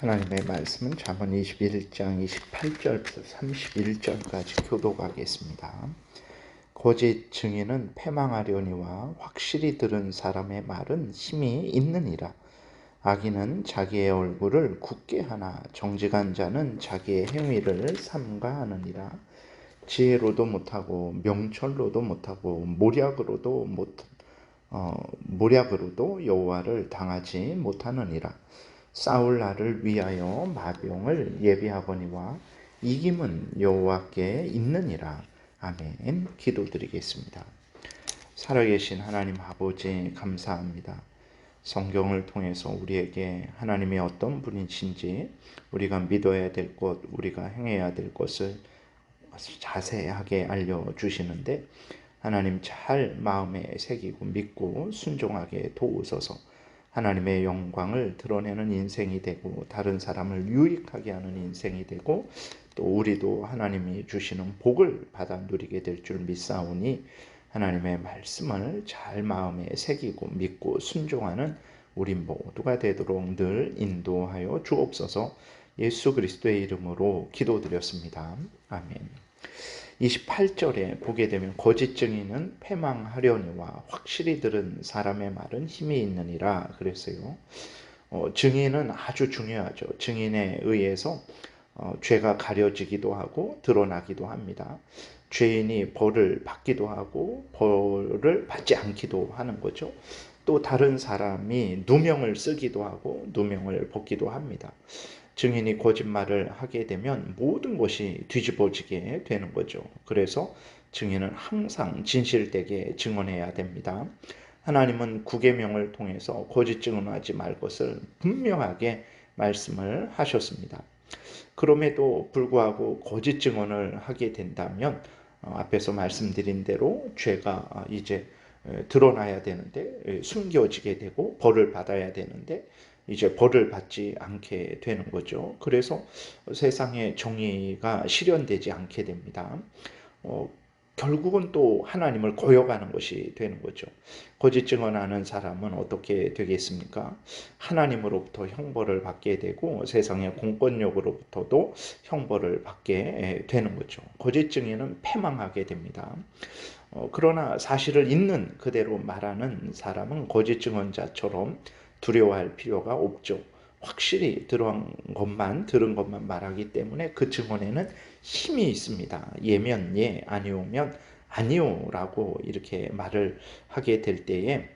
하나님의 말씀은 잠언 21장 28절부터 31절까지 교독하겠습니다. 거짓 증인은 패망하려니와 확실히 들은 사람의 말은 힘이 있느니라. 악인은 자기의 얼굴을 굳게 하나 정직한 자는 자기의 행위를 삼가하느니라. 지혜로도 못하고 명철로도 못하고 모략으로도 여호와를 당하지 못하느니라. 싸울 날을 위하여 마병을 예비하거니와 이김은 여호와께 있느니라. 아멘. 기도드리겠습니다. 살아계신 하나님 아버지 감사합니다. 성경을 통해서 우리에게 하나님이 어떤 분이신지, 우리가 믿어야 될 것, 우리가 행해야 될 것을 자세하게 알려주시는데 하나님 잘 마음에 새기고 믿고 순종하게 도우소서. 하나님의 영광을 드러내는 인생이 되고 다른 사람을 유익하게 하는 인생이 되고 또 우리도 하나님이 주시는 복을 받아 누리게 될 줄 믿사오니 하나님의 말씀을 잘 마음에 새기고 믿고 순종하는 우리 모두가 되도록 늘 인도하여 주옵소서. 예수 그리스도의 이름으로 기도드렸습니다. 아멘. 28절에 보게 되면 거짓 증인은 패망하려니와 확실히 들은 사람의 말은 힘이 있느니라 그랬어요. 증인은 아주 중요하죠. 증인에 의해서 죄가 가려지기도 하고 드러나기도 합니다. 죄인이 벌을 받기도 하고 벌을 받지 않기도 하는 거죠. 또 다른 사람이 누명을 쓰기도 하고 누명을 벗기도 합니다. 증인이 거짓말을 하게 되면 모든 것이 뒤집어지게 되는 거죠. 그래서 증인은 항상 진실되게 증언해야 됩니다. 하나님은 구계명을 통해서 거짓 증언하지 말 것을 분명하게 말씀을 하셨습니다. 그럼에도 불구하고 거짓 증언을 하게 된다면 앞에서 말씀드린 대로 죄가 이제 드러나야 되는데 숨겨지게 되고 벌을 받아야 되는데 이제 벌을 받지 않게 되는 거죠. 그래서 세상의 정의가 실현되지 않게 됩니다. 결국은 또 하나님을 거역하는 것이 되는 거죠. 거짓 증언하는 사람은 어떻게 되겠습니까? 하나님으로부터 형벌을 받게 되고 세상의 공권력으로부터도 형벌을 받게 되는 거죠. 거짓 증인은 패망하게 됩니다. 그러나 사실을 있는 그대로 말하는 사람은 거짓 증언자처럼 두려워할 필요가 없죠. 확실히 들은 것만 말하기 때문에 그 증언에는 힘이 있습니다. 예면 예, 아니오면 아니오라고 이렇게 말을 하게 될 때에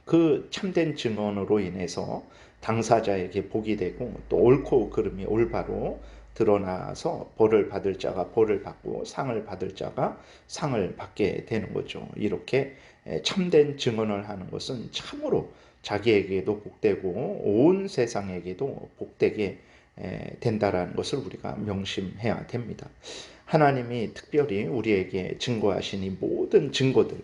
그 참된 증언으로 인해서 당사자에게 복이 되고 또 옳고 그름이 올바로 드러나서 벌을 받을 자가 벌을 받고 상을 받을 자가 상을 받게 되는 거죠. 이렇게 참된 증언을 하는 것은 참으로 자기에게도 복되고 온 세상에게도 복되게 된다라는 것을 우리가 명심해야 됩니다. 하나님이 특별히 우리에게 증거하신 이 모든 증거들,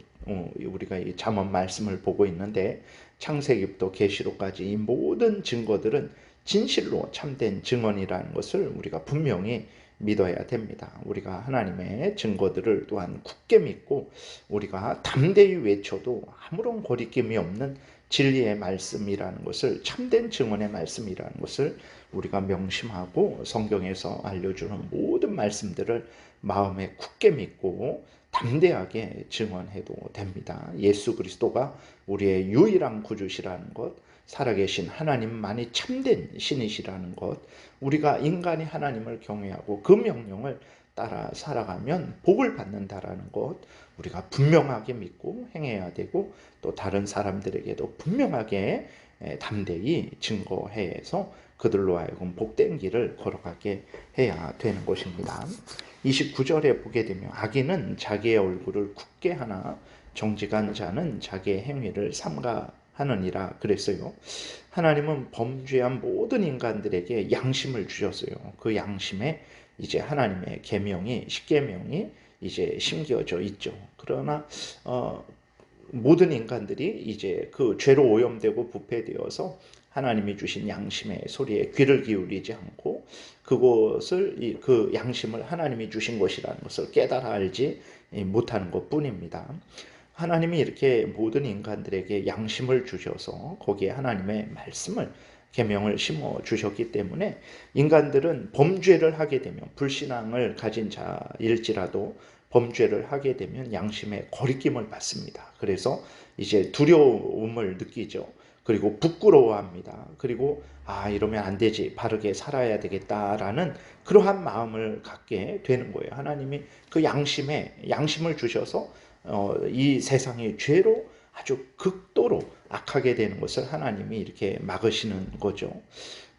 우리가 이 잠언 말씀을 보고 있는데 창세기부터 계시록까지 이 모든 증거들은 진실로 참된 증언이라는 것을 우리가 분명히 믿어야 됩니다. 우리가 하나님의 증거들을 또한 굳게 믿고 우리가 담대히 외쳐도 아무런 거리낌이 없는 진리의 말씀이라는 것을, 참된 증언의 말씀이라는 것을 우리가 명심하고 성경에서 알려주는 모든 말씀들을 마음에 굳게 믿고 담대하게 증언해도 됩니다. 예수 그리스도가 우리의 유일한 구주시라는 것, 살아계신 하나님만이 참된 신이시라는 것, 우리가 인간이 하나님을 경외하고 그 명령을 따라 살아가면 복을 받는다라는 것, 우리가 분명하게 믿고 행해야 되고 또 다른 사람들에게도 분명하게 담대히 증거해서 그들로 하여금 복된 길을 걸어가게 해야 되는 것입니다. 29절에 보게 되면 악인은 자기의 얼굴을 굳게 하나 정직한 자는 자기의 행위를 삼가하느니라 그랬어요. 하나님은 범죄한 모든 인간들에게 양심을 주셨어요. 그 양심에 이제 하나님의 계명이, 십계명이 이제 심겨져 있죠. 그러나 모든 인간들이 이제 그 죄로 오염되고 부패되어서 하나님이 주신 양심의 소리에 귀를 기울이지 않고 그것을, 그 양심을 하나님이 주신 것이라는 것을 깨달아 알지 못하는 것뿐입니다. 하나님이 이렇게 모든 인간들에게 양심을 주셔서 거기에 하나님의 말씀을 계명을 심어 주셨기 때문에 인간들은 범죄를 하게 되면, 불신앙을 가진 자일지라도 범죄를 하게 되면 양심의 거리낌을 받습니다. 그래서 이제 두려움을 느끼죠. 그리고 부끄러워합니다. 그리고 이러면 안 되지, 바르게 살아야 되겠다라는 그러한 마음을 갖게 되는 거예요. 하나님이 그 양심을 주셔서 이 세상의 죄로 아주 극도로 악하게 되는 것을 하나님이 이렇게 막으시는 거죠.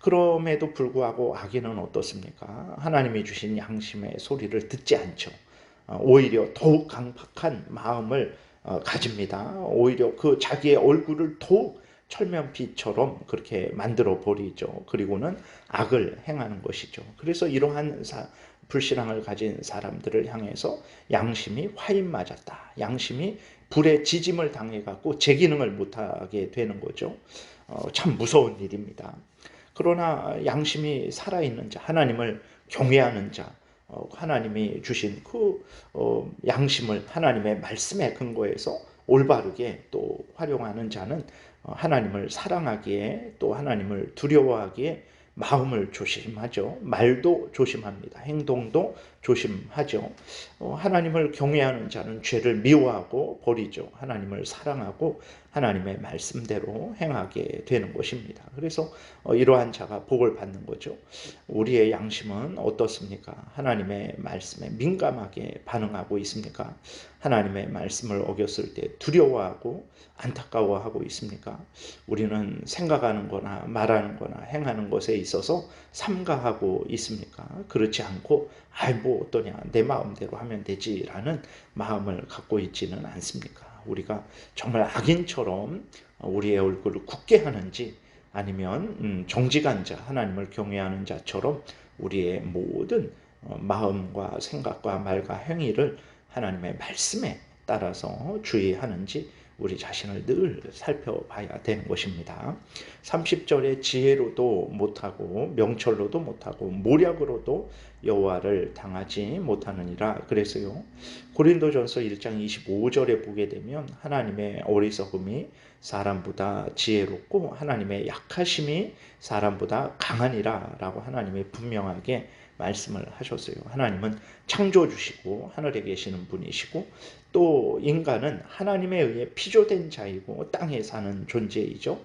그럼에도 불구하고 악인은 어떻습니까? 하나님이 주신 양심의 소리를 듣지 않죠. 오히려 더욱 강팍한 마음을 가집니다. 오히려 그 자기의 얼굴을 더욱 철면피처럼 그렇게 만들어 버리죠. 그리고는 악을 행하는 것이죠. 그래서 이러한 불신앙을 가진 사람들을 향해서 양심이 화인 맞았다, 양심이 불에 지짐을 당해갖고 제 기능을 못하게 되는 거죠. 참 무서운 일입니다. 그러나 양심이 살아있는 자, 하나님을 경외하는 자, 하나님이 주신 그 양심을 하나님의 말씀에 근거해서 올바르게 또 활용하는 자는 하나님을 사랑하기에, 또 하나님을 두려워하기에 마음을 조심하죠. 말도 조심합니다. 행동도 조심하죠. 하나님을 경외하는 자는 죄를 미워하고 버리죠. 하나님을 사랑하고 하나님의 말씀대로 행하게 되는 것입니다. 그래서 이러한 자가 복을 받는 거죠. 우리의 양심은 어떻습니까? 하나님의 말씀에 민감하게 반응하고 있습니까? 하나님의 말씀을 어겼을 때 두려워하고 안타까워하고 있습니까? 우리는 생각하는 거나 말하는 거나 행하는 것에 있어서 삼가하고 있습니까? 그렇지 않고 뭐 어떠냐, 내 마음대로 하면 되지라는 마음을 갖고 있지는 않습니까? 우리가 정말 악인처럼 우리의 얼굴을 굳게 하는지, 아니면 정직한 자, 하나님을 경외하는 자처럼 우리의 모든 마음과 생각과 말과 행위를 하나님의 말씀에 따라서 주의하는지 우리 자신을 늘 살펴봐야 되는 것입니다. 30절에 지혜로도 못하고 명철로도 못하고 모략으로도 여호와를 당하지 못하느니라 그랬어요. 고린도전서 1장 25절에 보게 되면 하나님의 어리석음이 사람보다 지혜롭고 하나님의 약하심이 사람보다 강하니라 라고 하나님이 분명하게 말씀을 하셨어요. 하나님은 창조주시고 하늘에 계시는 분이시고, 또 인간은 하나님에 의해 피조된 자이고 땅에 사는 존재이죠.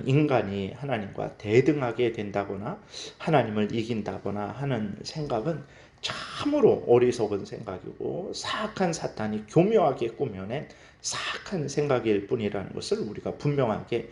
인간이 하나님과 대등하게 된다거나 하나님을 이긴다거나 하는 생각은 참으로 어리석은 생각이고, 사악한 사탄이 교묘하게 꾸며낸 사악한 생각일 뿐이라는 것을 우리가 분명하게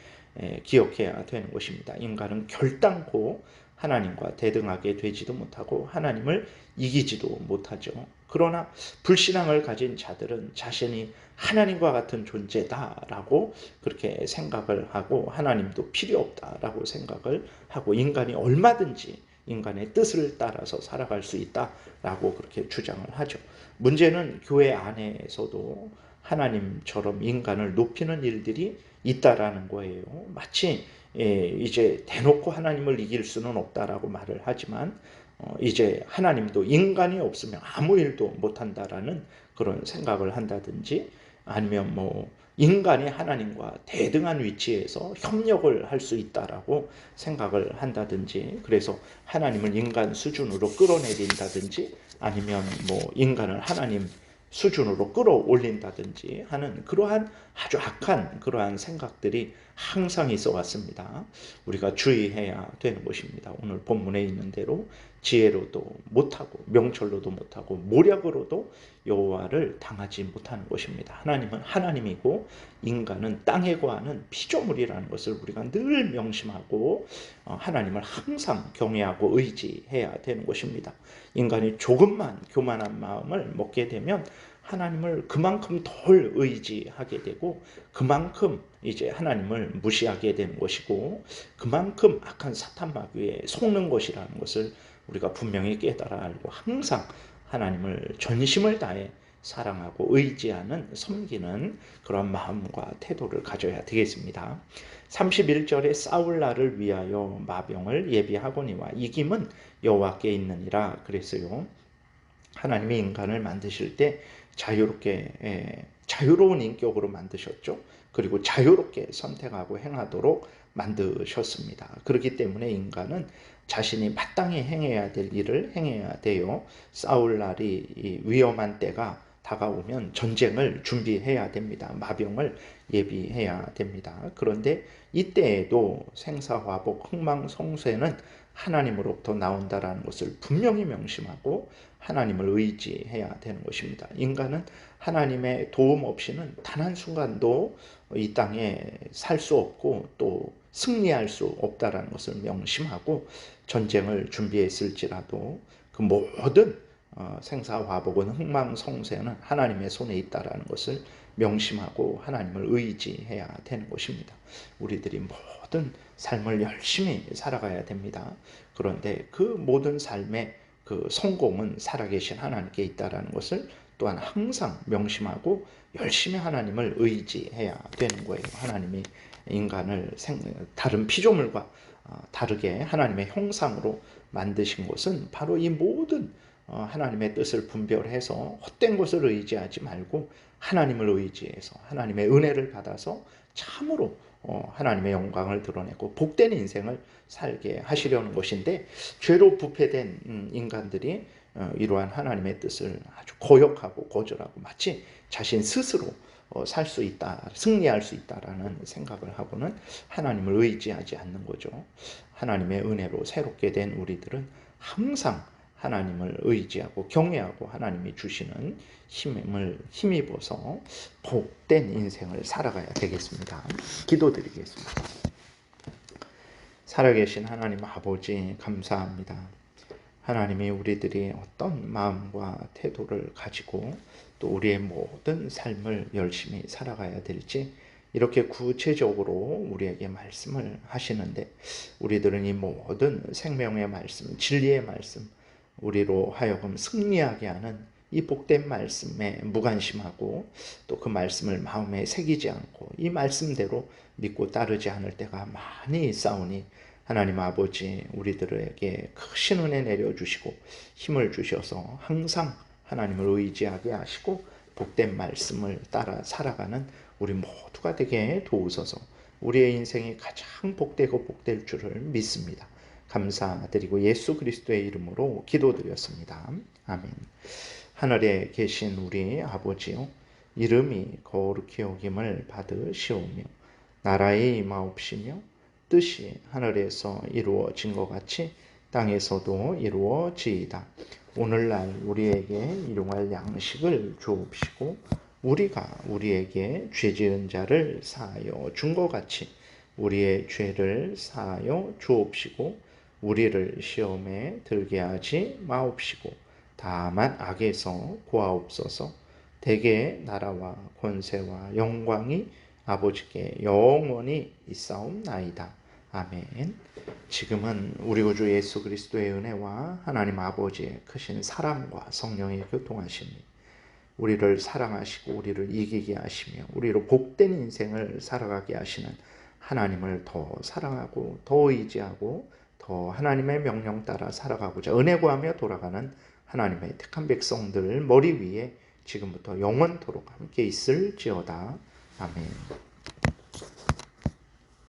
기억해야 되는 것입니다. 인간은 결단코 하나님과 대등하게 되지도 못하고 하나님을 이기지도 못하죠. 그러나 불신앙을 가진 자들은 자신이 하나님과 같은 존재다라고 그렇게 생각을 하고, 하나님도 필요 없다라고 생각을 하고, 인간이 얼마든지 인간의 뜻을 따라서 살아갈 수 있다라고 그렇게 주장을 하죠. 문제는 교회 안에서도 하나님처럼 인간을 높이는 일들이 있다라는 거예요. 마치 이제 대놓고 하나님을 이길 수는 없다라고 말을 하지만, 이제 하나님도 인간이 없으면 아무 일도 못한다라는 그런 생각을 한다든지, 아니면 인간이 하나님과 대등한 위치에서 협력을 할 수 있다라고 생각을 한다든지, 그래서 하나님을 인간 수준으로 끌어내린다든지, 아니면 인간을 하나님 수준으로 끌어올린다든지 하는 그러한 아주 악한 그러한 생각들이 항상 있어 왔습니다. 우리가 주의해야 되는 것입니다. 오늘 본문에 있는 대로 지혜로도 못하고 명철로도 못하고 모략으로도 여호와를 당하지 못하는 것입니다. 하나님은 하나님이고 인간은 땅에 거하는 피조물이라는 것을 우리가 늘 명심하고 하나님을 항상 경외하고 의지해야 되는 것입니다. 인간이 조금만 교만한 마음을 먹게 되면 하나님을 그만큼 덜 의지하게 되고, 그만큼 이제 하나님을 무시하게 되는 것이고, 그만큼 악한 사탄 마귀에 속는 것이라는 것을 우리가 분명히 깨달아 알고, 항상 하나님을 전심을 다해 사랑하고 의지하는, 섬기는 그런 마음과 태도를 가져야 되겠습니다. 31절에 싸울 날을 위하여 마병을 예비하거니와 이김은 여호와께 있느니라 그랬어요. 하나님이 인간을 만드실 때 자유로운 인격으로 만드셨죠. 그리고 자유롭게 선택하고 행하도록 만드셨습니다. 그렇기 때문에 인간은 자신이 마땅히 행해야 될 일을 행해야 돼요. 싸울 날이 위험한 때가 다가오면 전쟁을 준비해야 됩니다. 마병을 예비해야 됩니다. 그런데 이때에도 생사화복, 흥망성쇠는 하나님으로부터 나온다라는 것을 분명히 명심하고 하나님을 의지해야 되는 것입니다. 인간은 하나님의 도움 없이는 단 한순간도 이 땅에 살 수 없고 또 승리할 수 없다라는 것을 명심하고 전쟁을 준비했을지라도 그 모든 생사화복은 흥망성쇠는 하나님의 손에 있다라는 것을 명심하고 하나님을 의지해야 되는 것입니다. 우리들이 모든 삶을 열심히 살아가야 됩니다. 그런데 그 모든 삶의 그 성공은 살아계신 하나님께 있다라는 것을 또한 항상 명심하고 열심히 하나님을 의지해야 되는 거예요. 하나님이 인간을 다른 피조물과 다르게 하나님의 형상으로 만드신 것은 바로 이 모든 하나님의 뜻을 분별해서 헛된 것을 의지하지 말고 하나님을 의지해서 하나님의 은혜를 받아서 참으로 하나님의 영광을 드러내고 복된 인생을 살게 하시려는 것인데, 죄로 부패된 인간들이 이러한 하나님의 뜻을 아주 거역하고 거절하고 마치 자신 스스로 살 수 있다, 승리할 수 있다라는 생각을 하고는 하나님을 의지하지 않는 거죠. 하나님의 은혜로 새롭게 된 우리들은 항상 하나님을 의지하고 경외하고 하나님이 주시는 힘을 힘입어서 복된 인생을 살아가야 되겠습니다. 기도드리겠습니다. 살아계신 하나님 아버지, 감사합니다. 하나님이 우리들이 어떤 마음과 태도를 가지고 또 우리의 모든 삶을 열심히 살아가야 될지 이렇게 구체적으로 우리에게 말씀을 하시는데, 우리들은 이 모든 생명의 말씀, 진리의 말씀, 우리로 하여금 승리하게 하는 이 복된 말씀에 무관심하고 또 그 말씀을 마음에 새기지 않고 이 말씀대로 믿고 따르지 않을 때가 많이 있사오니, 하나님 아버지, 우리들에게 크신 은혜 내려주시고 힘을 주셔서 항상 하나님을 의지하게 하시고 복된 말씀을 따라 살아가는 우리 모두가 되게 도우소서. 우리의 인생이 가장 복되고 복될 줄을 믿습니다. 감사드리고 예수 그리스도의 이름으로 기도드렸습니다. 아멘. 하늘에 계신 우리 아버지요, 이름이 거룩히 여김을 받으시오며 나라의 임하옵시며 뜻이 하늘에서 이루어진 것 같이 땅에서도 이루어지이다. 오늘날 우리에게 일용할 양식을 주옵시고 우리가 우리에게 죄지은 자를 사하여 준 것 같이 우리의 죄를 사하여 주옵시고 우리를 시험에 들게 하지 마옵시고 다만 악에서 구하옵소서. 대개 나라와 권세와 영광이 아버지께 영원히 있사옵나이다. 아멘. 지금은 우리 구주 예수 그리스도의 은혜와 하나님 아버지의 크신 사랑과 성령의 교통하심이 우리를 사랑하시고 우리를 이기게 하시며 우리로 복된 인생을 살아가게 하시는 하나님을 더 사랑하고 더 의지하고 더 하나님의 명령 따라 살아가고자 은혜 구하며 돌아가는 하나님의 택한 백성들 머리 위에 지금부터 영원토록 함께 있을지어다. 아멘.